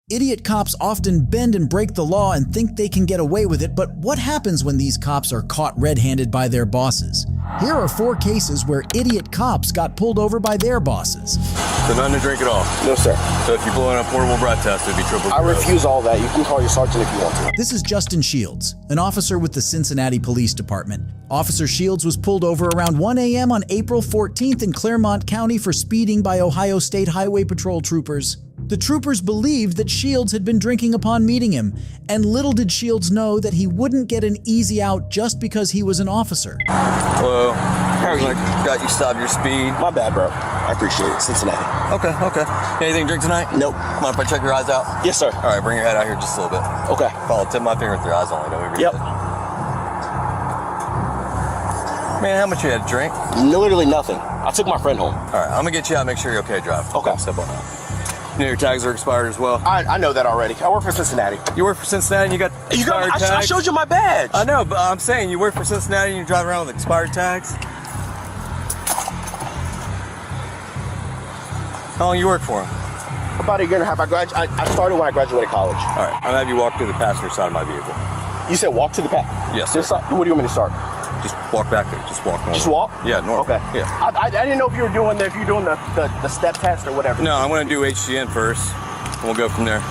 Idiot cops often bend and break the law and think they can get away with it, but what happens when these cops are caught red-handed by their bosses? Here are 4 cases where idiot cops got pulled over by their bosses. So none to drink at all? No, sir. So if you blow in a portable breath test, it'd be triple I refuse all that. You can call your sergeant if you want to. This is Justin Shields, an officer with the Cincinnati Police Department. Officer Shields was pulled over around 1 a.m. on April 14th in Claremont County for speeding by Ohio State Highway Patrol troopers. The troopers believed that Shields had been drinking upon meeting him, and little did Shields know that he wouldn't get an easy out just because he was an officer. Hello. How are you? Got you stopped your speed. My bad, bro. I appreciate it. Cincinnati. Okay. Anything to drink tonight? Nope. Mind if I check your eyes out? Yes, sir. All right, bring your head out here just a little bit. Okay. Follow, tip my finger with your eyes only. Don't even Yep. read it. Man, how much you had to drink? Literally nothing. I took my friend home. All right, I'm gonna get you out and make sure you're okay to drive. Okay. Step on that. You know your tags are expired as well? I know that already. I work for Cincinnati. You work for Cincinnati and you got expired tags? I showed you my badge. I know, but I'm saying you work for Cincinnati and you drive around with expired tags? How long you work for them? About a year and a half. I started when I graduated college. All right, I'm gonna have you walk to the passenger side of my vehicle. You said walk to the back? Yes, This side? What do you want me to start? Just walk back there. Just walk normal. Just walk? Yeah, normal. Okay. Yeah. I didn't know if you were doing the step test or whatever. No, I'm gonna do HGN first, and we'll go from there.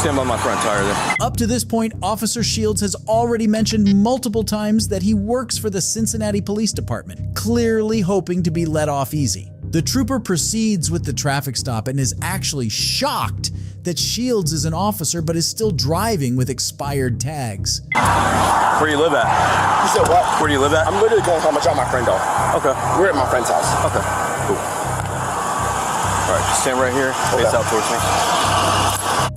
Stand by my front tire there. Up to this point, Officer Shields has already mentioned multiple times that he works for the Cincinnati Police Department, clearly hoping to be let off easy. The trooper proceeds with the traffic stop and is actually shocked that Shields is an officer but is still driving with expired tags. Where do you live at? You said what? Where do you live at? I'm literally going home. I dropped my friend off. Okay. We're at my friend's house. Okay. Cool. All right, just stand right here. Face out towards me.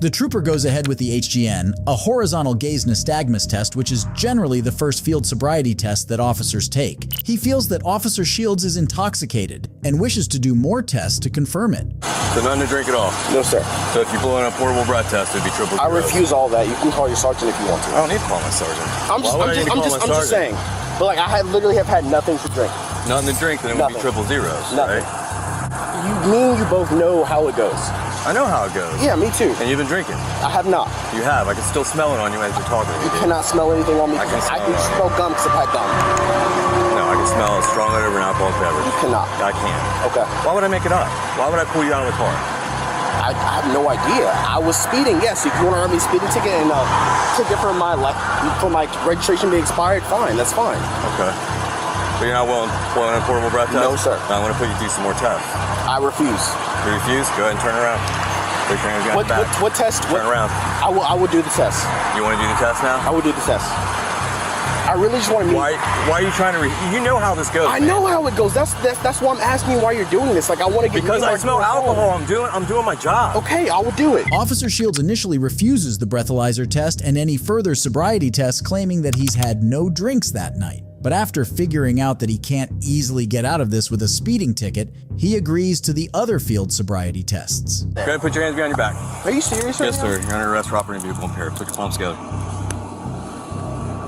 The trooper goes ahead with the HGN, a horizontal gaze nystagmus test, which is generally the first field sobriety test that officers take. He feels that Officer Shields is intoxicated and wishes to do more tests to confirm it. So none to drink at all? No, sir. So if you blow in a portable breath test, it'd be triple I zeros. refuse all that. You can call your sergeant if you want to. I don't need to call my sergeant. I'm just saying. But like, I literally have had nothing to drink. Nothing to drink, then it would be triple zeros, Nothing. right? Me and you both know how it goes. I know how it goes. Yeah, me too. And you've been drinking. I have not. You have. I can still smell it on you as you're talking. You cannot smell anything on me. I can smell gum because I've had gum. No, I can smell a strong odor of an alcoholic beverage. You cannot. I can. Okay. Why would I make it up? Why would I pull you out of the car? I have no idea. I was speeding. Yes, if you want to earn me a speeding ticket and ticket for my registration being expired, fine. That's fine. Okay. But you're not willing to blow in a portable breath test? No, sir. I want to put you through some more tests. I refuse. You refuse? Go ahead and turn around. Put your hands behind the back. What test? Turn around. I will do the test. You want to do the test now? I will do the test. I really just want to meet. Why are you trying to? You know how this goes. I know how it goes. That's why I'm asking you why you're doing this. Like, I want to get. Because I smell alcohol. I'm doing my job. Okay, I will do it. Officer Shields initially refuses the breathalyzer test and any further sobriety tests, claiming that he's had no drinks that night. But after figuring out that he can't easily get out of this with a speeding ticket, he agrees to the other field sobriety tests. Go ahead and put your hands behind your back. Are you serious? Yes, sir. You're under arrest for operating vehicle impaired. Put your palms together.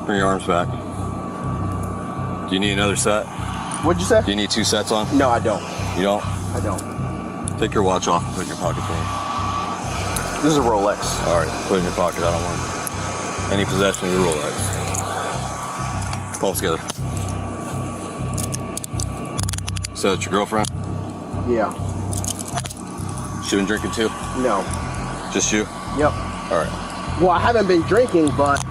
Bring your arms back. Do you need another set? What'd you say? Do you need 2 sets on? No, I don't. You don't? I don't. Take your watch off and put it in your pocket for me. This is a Rolex. All right, put it in your pocket. I don't want any possession of your Rolex. Palms together. So that's your girlfriend? Yeah. She been drinking too? No. Just you? Yep. All right. Well, I haven't been drinking, but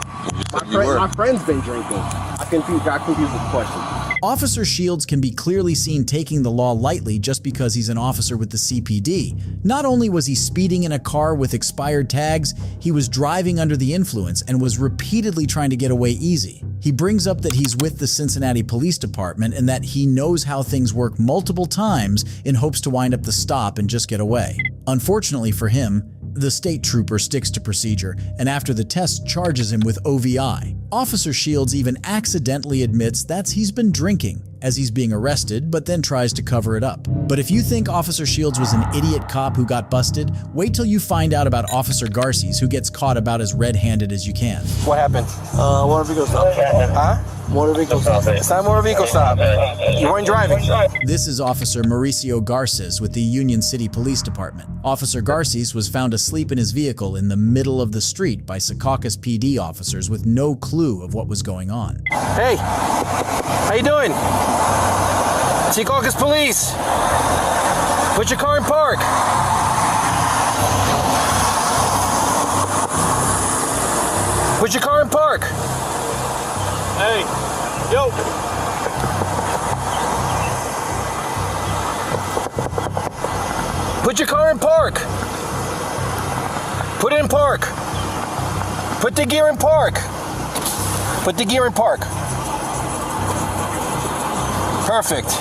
were. my friend's been drinking. I got confused with the question. Officer Shields can be clearly seen taking the law lightly just because he's an officer with the CPD. Not only was he speeding in a car with expired tags, he was driving under the influence and was repeatedly trying to get away easy. He brings up that he's with the Cincinnati Police Department and that he knows how things work multiple times in hopes to wind up the stop and just get away. Unfortunately for him, the state trooper sticks to procedure and after the test charges him with OVI. Officer Shields even accidentally admits that he's been drinking as he's being arrested, but then tries to cover it up. But if you think Officer Shields was an idiot cop who got busted, wait till you find out about Officer Garces, who gets caught about as red-handed as you can. What happened? Motor vehicle stop. Huh? Motor vehicle stop. It's not a motor vehicle stop. You weren't driving. This is Officer Mauricio Garces with the Union City Police Department. Officer Garces was found asleep in his vehicle in the middle of the street by Secaucus PD officers with no clue of what was going on. Hey, how you doing? Secaucus Police. Put your car in park. Put your car in park. Hey, yo. Put your car in park. Put it in park. Put the gear in park. Put the gear in park. Perfect.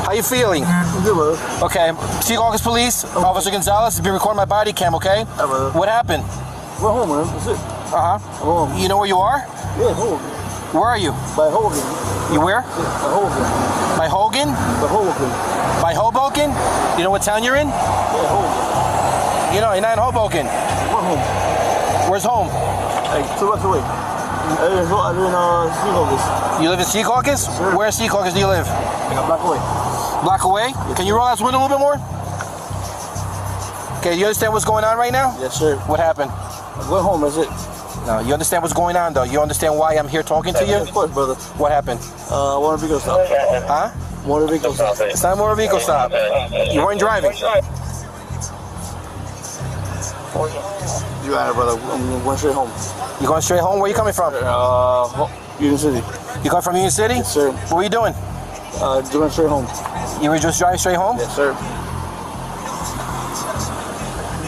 How you feeling? Good, brother. Okay. Secaucus Police, Officer Gonzalez has been recording my body cam, okay? brother. What happened? We're home, man. That's it. Uh-huh. Home. You know where you are? Yeah, home. Where are you? By Hoboken. You where? By Hoboken. By Hogan? By Hoboken. By Hoboken? You know what town you're in? Yeah, Hoboken. You know, you're not in Hoboken. We're home. Where's home? Hey, 2 blocks away. I live in Secaucus. You live in Secaucus? Sure. Where in Secaucus do you live? Like a block away. Block away? Can you roll out this window a little bit more? Okay, you understand what's going on right now? Yes, sir. What happened? I'm going home, that's it. No, you understand what's going on, though? You understand why I'm here talking to you? Of course, brother. What happened? Motor vehicle stop. Huh? Motor vehicle stop. It's not a motor vehicle stop. You weren't driving. You got it, brother. I'm going straight home. You going straight home? Where you coming from? Union City. You come from Union City? Yes, sir. What were you doing? Going straight home. You were just driving straight home? Yes, sir.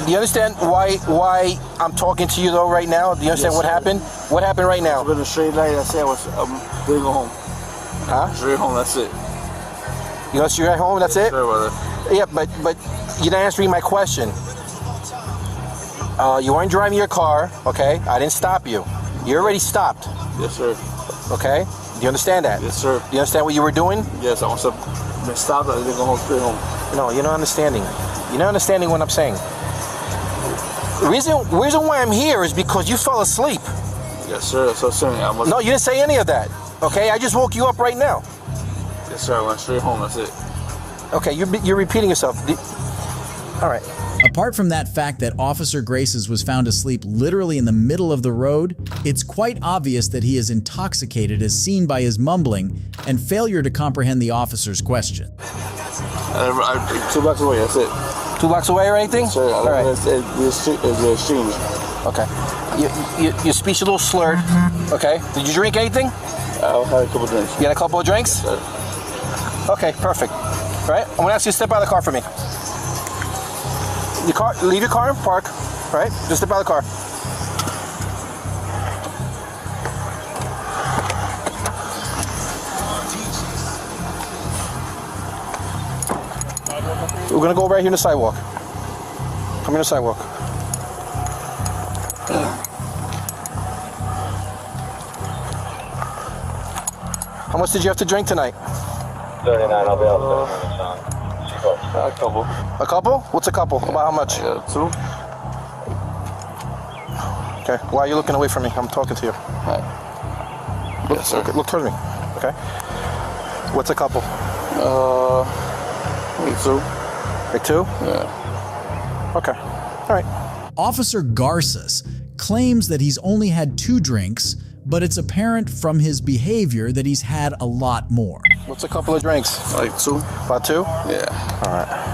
Do you understand why I'm talking to you though right now? Do you understand Yes, what sir. happened? What happened right now? I've been a straight light. I said I'm going to go home. Huh? Straight home, that's it. You know, so you're at home, that's it? Sure, brother. Yeah, but you're not answering my question. You weren't driving your car, okay? I didn't stop you. You already stopped, Yes, sir. okay? Do you understand that? Yes, sir. Do you understand what you were doing? Yes, I want to stop. I didn't go home straight home. No, you're not understanding. You're not understanding what I'm saying. The reason why I'm here is because you fell asleep. Yes, sir. That's what I'm saying. No, you didn't say any of that, okay? I just woke you up right now. Yes, sir. I went straight home. That's it. Okay, you're repeating yourself. All right. Apart from that fact that Officer Graces was found asleep literally in the middle of the road, it's quite obvious that he is intoxicated as seen by his mumbling and failure to comprehend the officer's question. 2 blocks away. That's it. 2 blocks away or anything? Sir, All right. It's the exchange. Okay. Your speech a little slurred. Okay. Did you drink anything? I'll have a couple drinks. You had a couple of drinks? Sir. Okay, perfect. All right. I'm gonna ask you to step out of the car for me. Leave your car in park. All right. Just step out of the car. We're gonna go right here on the sidewalk. Come here on the sidewalk. How much did you have to drink tonight? 39, I'll be out there. A couple. A couple? What's a couple? About how much? 2. Okay. Why are you looking away from me? I'm talking to you. Yes, sir. Okay, look towards me. Okay. What's a couple? Maybe 2. Like 2? Yeah. Okay. All right. Officer Garces claims that he's only had 2 drinks, but it's apparent from his behavior that he's had a lot more. What's a couple of drinks? Like 2. About 2? Yeah. All right.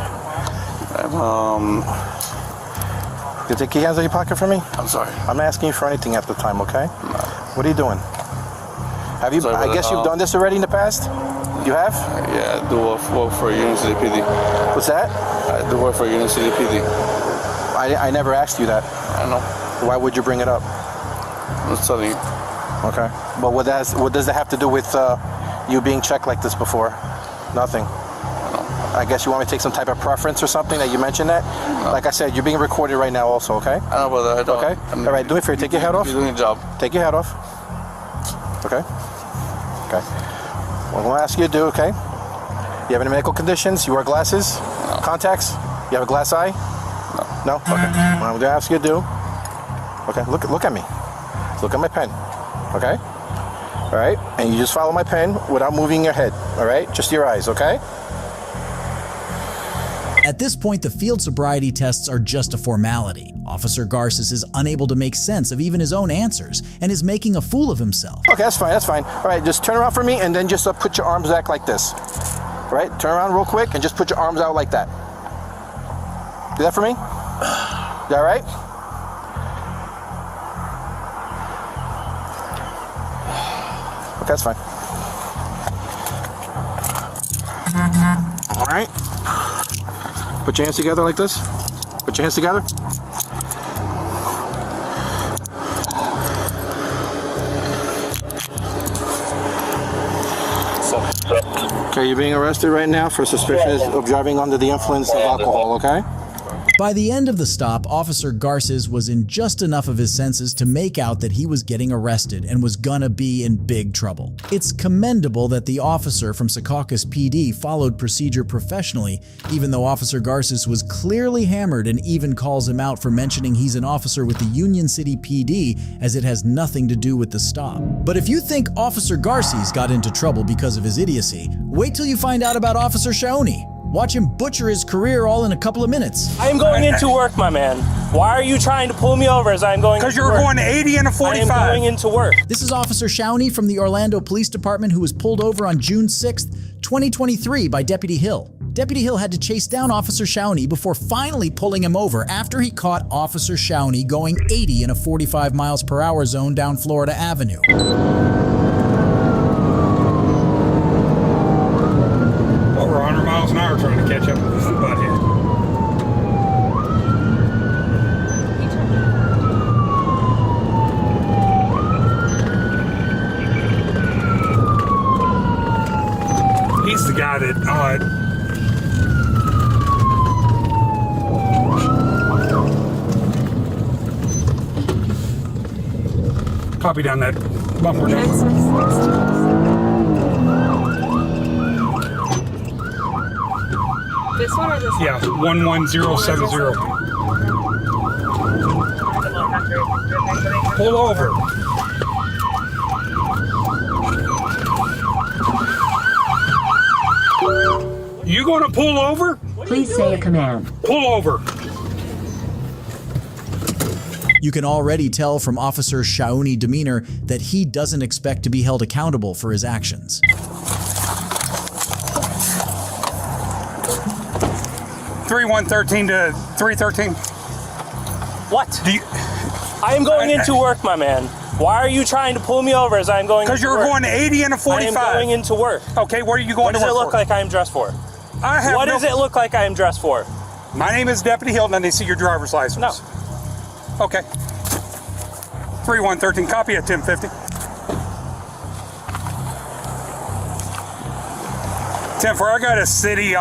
You take your hands out of your pocket for me? I'm sorry. I'm not asking you for anything at the time, okay? What are you doing? Have you? Sorry, I guess brother. you've done this already in the past? You have? Yeah, I do work for Union City PD. What's that? I do work for Union City PD. I never asked you that. I know. Why would you bring it up? I'm just telling you. Okay. But what does that have to do with you being checked like this before? Nothing. I guess you want me to take some type of preference or something that you mentioned that? No. Like I said, you're being recorded right now also, okay? I know, brother. I don't. Okay? All right, do me a favor. Take your hat off. You're doing your job. Take your hat off. Okay? Okay. What I'm going to ask you to do, okay? You have any medical conditions? You wear glasses? No. Contacts? You have a glass eye? No. No? Okay. What I'm going to ask you to do, okay, look at me. Look at my pen, okay? All right? And you just follow my pen without moving your head, all right? Just your eyes, okay? At this point, the field sobriety tests are just a formality. Officer Garces is unable to make sense of even his own answers and is making a fool of himself. Okay, that's fine, that's fine. All right, just turn around for me and then just put your arms back like this. All right, turn around real quick and just put your arms out like that. Do that for me? Is that all right? Okay, that's fine. All right. Put your hands together like this. Put your hands together. Okay, you're being arrested right now for suspicion of driving under the influence of alcohol, okay? By the end of the stop, Officer Garces was in just enough of his senses to make out that he was getting arrested and was gonna be in big trouble. It's commendable that the officer from Secaucus PD followed procedure professionally, even though Officer Garces was clearly hammered and even calls him out for mentioning he's an officer with the Union City PD as it has nothing to do with the stop. But if you think Officer Garces got into trouble because of his idiocy, wait till you find out about Officer Shawnee. Watch him butcher his career all in a couple of minutes. I am going into work, my man. Why are you trying to pull me over as I'm going into work? Because you're going 80 and a 45. I am going into work. This is Officer Shawnee from the Orlando Police Department who was pulled over on June 6th, 2023 by Deputy Hill. Deputy Hill had to chase down Officer Shawnee before finally pulling him over after he caught Officer Shawnee going 80 in a 45 miles per hour zone down Florida Avenue. Over 100 miles an hour trying to catch up with this butthead. He's the guy that, copy down that bumper down. This one or this one? Yeah, 11070. Pull over. You gonna pull over? Please say a command. Pull over. You can already tell from Officer Shawnee demeanor that he doesn't expect to be held accountable for his actions. 3113 to 313. What? Do you? I am going into work, my man. Why are you trying to pull me over as I'm going into work? Because you're going 80 and a 45. I am going into work. Okay, what are you going What to does work it look for? like I am dressed for? What does it look like I am dressed for? My name is Deputy Hilton, and they see your driver's license. No. Okay. 3113, copy at 1050. 10-4, I got a city,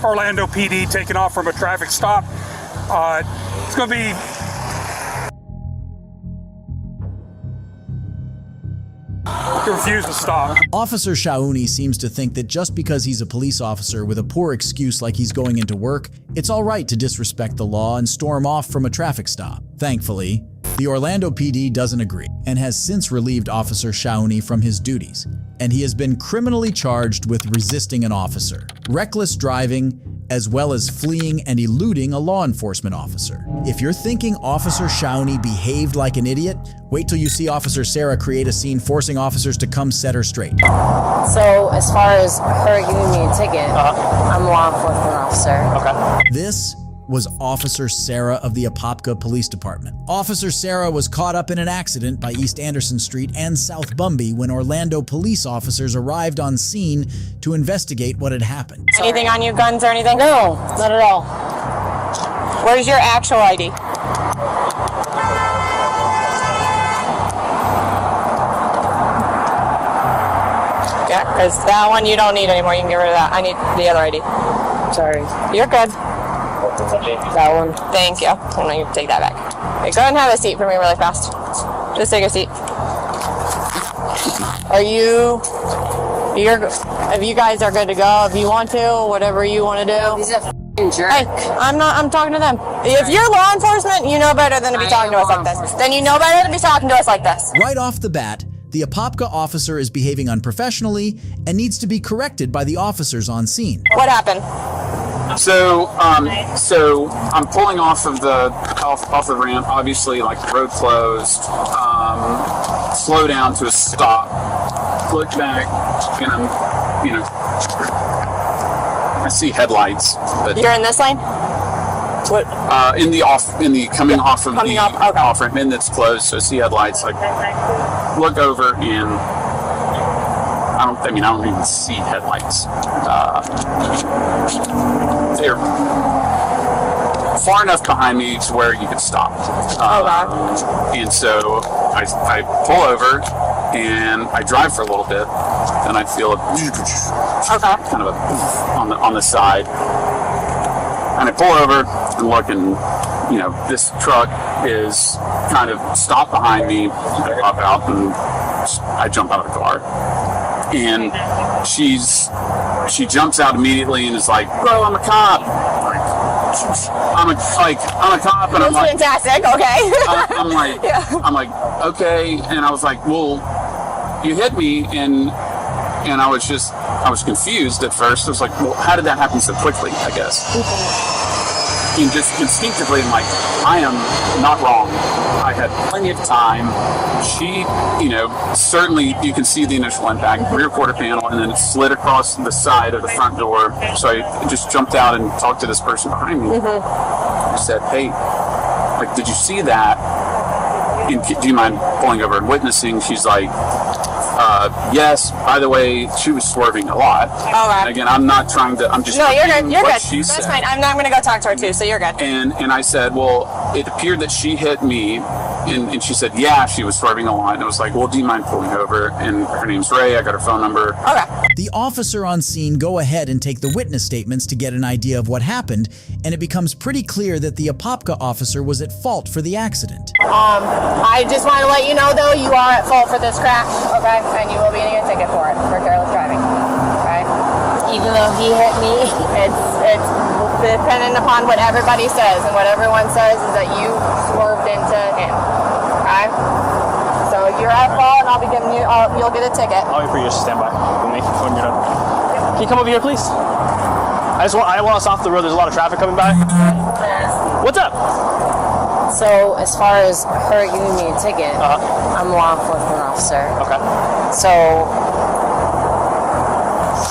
Orlando PD taking off from a traffic stop. It's going to be... refuse to stop. Officer Shawnee seems to think that just because he's a police officer with a poor excuse like he's going into work, it's all right to disrespect the law and storm off from a traffic stop. Thankfully, the Orlando PD doesn't agree and has since relieved Officer Shawnee from his duties, and he has been criminally charged with resisting an officer, reckless driving, as well as fleeing and eluding a law enforcement officer. If you're thinking Officer Shawnee behaved like an idiot, wait till you see Officer Sarah create a scene forcing officers to come set her straight. So as far as her giving me a ticket, I'm a law enforcement officer. Okay. This was Officer Sarah of the Apopka Police Department. Officer Sarah was caught up in an accident by East Anderson Street and South Bumby when Orlando police officers arrived on scene to investigate what had happened. Anything on you, guns or anything? No, not at all. Where's your actual ID? Yeah, because that one you don't need anymore. You can get rid of that. I need the other ID. Sorry. You're good. That one. Thank you. I'm going to take that back. Okay, go ahead and have a seat for me really fast. Just take a seat. Are you If you guys are good to go, if you want to, whatever you want to do. He's a f***ing jerk. Hey, I'm talking to them. If you're law enforcement, you know better than to be talking to us like this. Then you know better than to be talking to us like this. Right off the bat, the Apopka officer is behaving unprofessionally and needs to be corrected by the officers on scene. What happened? So I'm pulling off the ramp. Obviously, like the road closed. Slow down to a stop. Look back, and I'm, I see headlights. But You're in this lane? What? In the coming off of Coming the off, okay. off ramp, and it's closed. So I see headlights. Like look over, and I don't even see headlights. They're far enough behind me to where you could stop. And so I pull over and I drive for a little bit, and I feel a kind of on the side. And I pull over and look, and this truck is kind of stopped behind me. I pop out and I jump out of the car. And she jumps out immediately and is like, "Bro, I'm a cop." I'm a cop, and I'm like, fantastic. Okay. I'm like, okay, and I was like, "Well, you hit me," and I was confused at first. I was like, "Well, how did that happen so quickly?" I guess. And just instinctively, I'm like, I am not wrong. I had plenty of time. She, certainly you can see the initial impact, rear quarter panel, and then it slid across the side of the front door. So I just jumped out and talked to this person behind me. I said, "Hey, did you see that? And do you mind pulling over and witnessing?" She's like, "Yes. By the way, she was swerving a lot." And again, I'm not trying to. I'm just. No, you're good. You're good. She That's said. fine. I'm going to go talk to her too, so you're good. And I said, "Well, it appeared that she hit me," and she said, "Yeah, she was swerving a lot." And I was like, "Well, do you mind pulling over?" And her name's Ray. I got her phone number. Okay. The officer on scene go ahead and take the witness statements to get an idea of what happened, and it becomes pretty clear that the Apopka officer was at fault for the accident. I just want to let you know, though, you are at fault for this crash, okay? And you will be getting a ticket for it, for careless driving, okay? Even though he hit me, It's dependent upon what everybody says, and what everyone says is that you swerved into him, okay? So you're at fault, and I'll be giving you, you'll get a ticket. I'll wait for you to stand by with me when you're done. Can you come over here, please? I want us off the road. There's a lot of traffic coming by. What's up? so as far as her giving me a ticket, I'm a law enforcement officer. Okay. So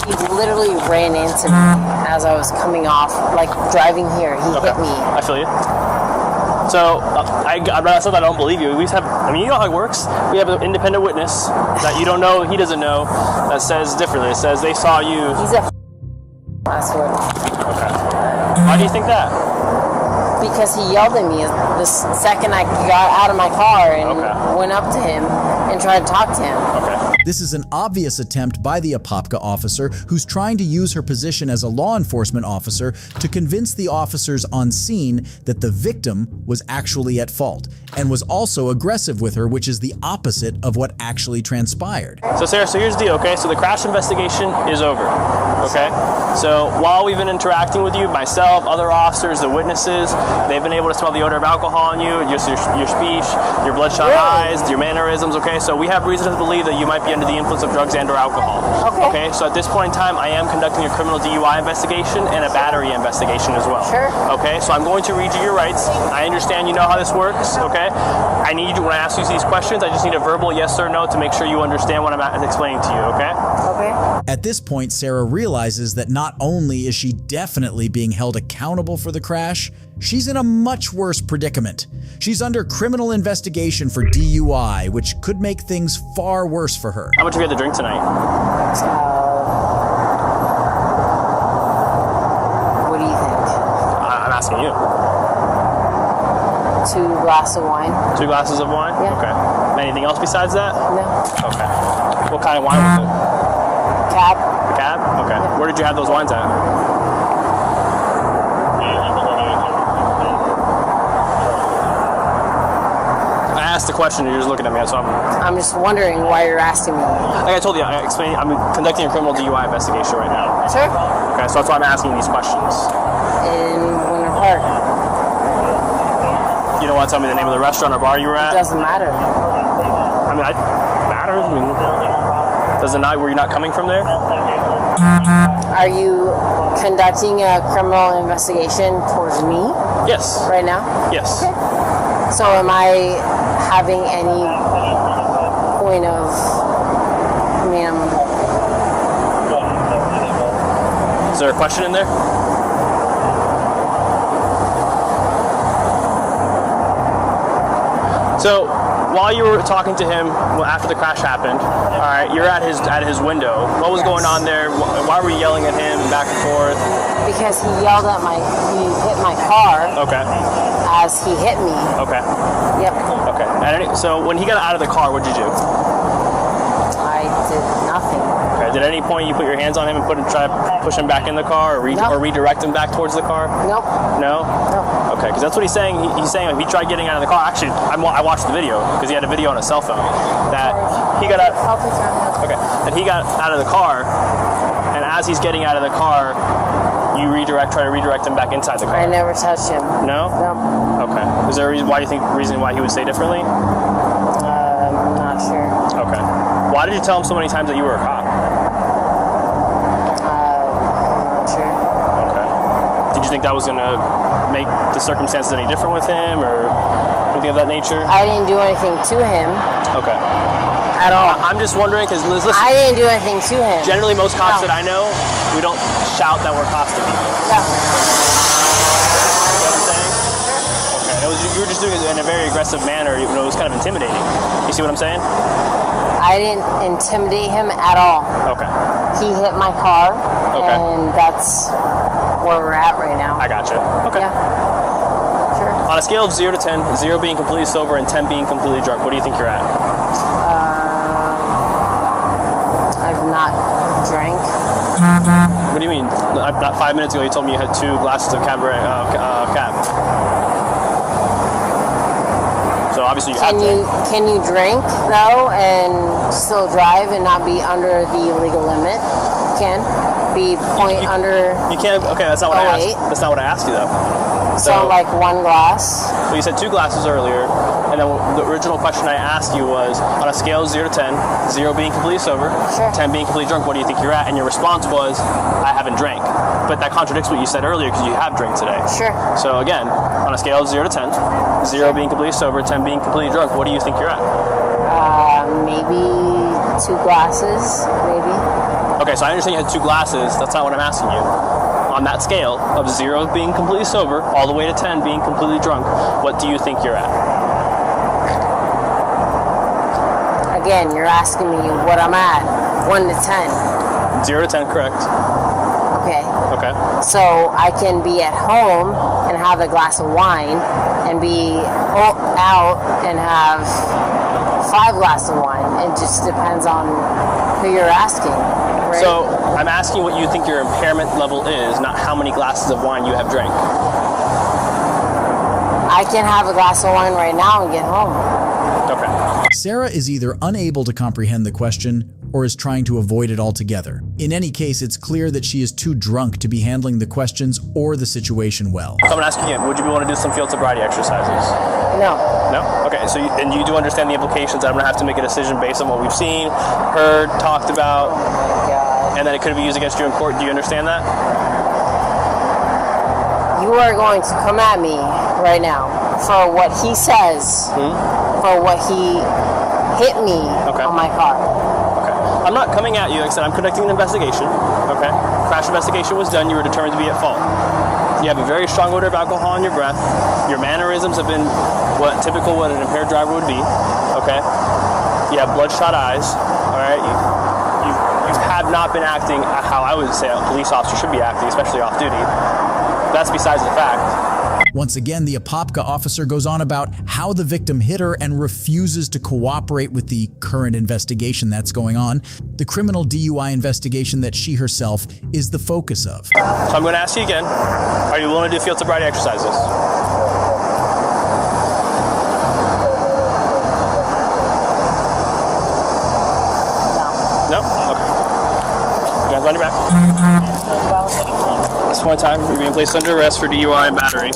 he literally ran into me as I was coming off, like driving here. He hit me. I feel you. So I said I don't believe you. We just have, I mean, you know how it works. We have an independent witness that you don't know, he doesn't know, that says differently. It says they saw you. He's a I swear. Okay. Why do you think that? Because he yelled at me the second I got out of my car and went up to him and tried to talk to him. Okay. This is an obvious attempt by the Apopka officer who's trying to use her position as a law enforcement officer to convince the officers on scene that the victim was actually at fault and was also aggressive with her, which is the opposite of what actually transpired. So Sarah, so here's the deal, okay? So the crash investigation is over, okay? So while we've been interacting with you, myself, other officers, the witnesses, they've been able to smell the odor of alcohol on you, just your speech, your bloodshot eyes, your mannerisms, okay? So we have reason to believe that you might be under the influence of drugs and or alcohol. Okay, so at this point in time, I am conducting a criminal DUI investigation and a battery investigation as well. Sure. Okay, so I'm going to read you your rights. I understand you know how this works, okay? I need you, when I ask you these questions, I just need a verbal yes or no to make sure you understand what I'm explaining to you, okay? Okay. At this point, Sarah realizes that not only is she definitely being held accountable for the crash, she's in a much worse predicament. She's under criminal investigation for DUI, which could make things far worse for her. How much have you had to drink tonight? What do you think? I'm asking you. 2 glasses of wine. 2 glasses of wine? Yeah. Okay. Anything else besides that? No. Okay. What kind of wine was it? Cab. A cab? Okay. Yeah. Where did you have those wines at? asked the question and you're just looking at me, so I'm just wondering why you're asking me. Like I told you, I'm conducting a criminal DUI investigation right now. Sure. Okay, so that's why I'm asking these questions. In Winter Park. You don't want to tell me the name of the restaurant or bar you were at? It doesn't matter. I mean, matters. I mean, does it not? Were you not coming from there? Are you conducting a criminal investigation towards me? Yes. Right now? Yes. Okay. So am I having any point of, I mean, Is there a question in there? So, while you were talking to him after the crash happened, all right, you're at his window. What was going on there? Why were you yelling at him back and forth? Because he hit my car. Okay. As he hit me. Okay. Yep. Okay. So when he got out of the car, what'd you do? I did nothing. Okay. Did at any point you put your hands on him and try to push him back in the car, or redirect him back towards the car? Nope. No. Okay, because that's what he's saying. He's saying if he tried getting out of the car. Actually, I watched the video because he had a video on his cell phone that he got out. Okay, that he got out of the car, and as he's getting out of the car, you try to redirect him back inside the car. I never touched him. No. No. Okay. Is there a reason? Reason why he would say differently? I'm not sure. Okay. Why did you tell him so many times that you were a cop? I'm not sure. Okay. Did you think that was going to make the circumstances any different with him or anything of that nature? I didn't do anything to him. Okay. At all. I'm just wondering because listen. I didn't do anything to him. Generally, most cops that I know, we don't shout that we're cops to people. No. You know what I'm saying? Okay. You were just doing it in a very aggressive manner. It was kind of intimidating. You see what I'm saying? I didn't intimidate him at all. Okay. He hit my car. Okay. And that's where we're at right now. I gotcha. Okay. Yeah. Sure. On a scale of 0 to 10, 0 being completely sober and 10 being completely drunk, what do you think you're at? I've not drank. What do you mean? Not 5 minutes ago, you told me you had 2 glasses of cab. So obviously you have to. Can you drink though and still drive and not be under the legal limit? You can be under. You can't. Okay, that's not what I asked. That's not what I asked you though. So like 1 glass. So you said 2 glasses earlier, and then the original question I asked you was on a scale of 0 to 10, 0 being completely sober, sure. 10 being completely drunk. What do you think you're at? And your response was, I haven't drank. But that contradicts what you said earlier because you have drank today. Sure. So again, on a scale of 0 to 10, 0 being completely sober, 10 being completely drunk, what do you think you're at? Maybe 2 glasses, maybe. Okay, so I understand you had 2 glasses. That's not what I'm asking you. On that scale of 0 being completely sober, all the way to 10 being completely drunk, what do you think you're at? Again, you're asking me what I'm at. 1 to 10. 0 to 10, correct. Okay. Okay. So I can be at home and have a glass of wine and be out and have 5 glasses of wine. It just depends on who you're asking, right? So I'm asking what you think your impairment level is, not how many glasses of wine you have drank. I can have a glass of wine right now and get home. Okay. Sarah is either unable to comprehend the question or is trying to avoid it altogether. In any case, it's clear that she is too drunk to be handling the questions or the situation well. So I'm going to ask you again, would you be willing to do some field sobriety exercises? No. No? Okay, so you do understand the implications that I'm going to have to make a decision based on what we've seen, heard, talked about, and that it could be used against you in court. Do you understand that? You are going to come at me right now for what he says, for what he hit me on my car. I'm not coming at you. Like I said, I'm conducting an investigation. Okay. Crash investigation was done. You were determined to be at fault. You have a very strong odor of alcohol in your breath. Your mannerisms have been what an impaired driver would be. Okay. You have bloodshot eyes. All right. You have not been acting how I would say a police officer should be acting, especially off duty. That's besides the fact. Once again, the Apopka officer goes on about how the victim hit her and refuses to cooperate with the current investigation that's going on, the criminal DUI investigation that she herself is the focus of. So I'm going to ask you again, are you willing to do field sobriety exercises? run your back. This one time, you're being placed under arrest for DUI and battery.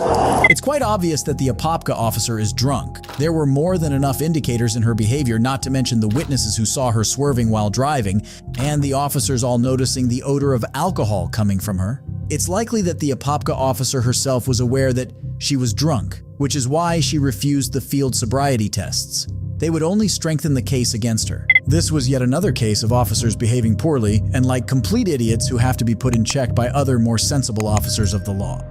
It's quite obvious that the Apopka officer is drunk. There were more than enough indicators in her behavior, not to mention the witnesses who saw her swerving while driving, and the officers all noticing the odor of alcohol coming from her. It's likely that the Apopka officer herself was aware that she was drunk, which is why she refused the field sobriety tests. They would only strengthen the case against her. This was yet another case of officers behaving poorly and like complete idiots who have to be put in check by other more sensible officers of the law.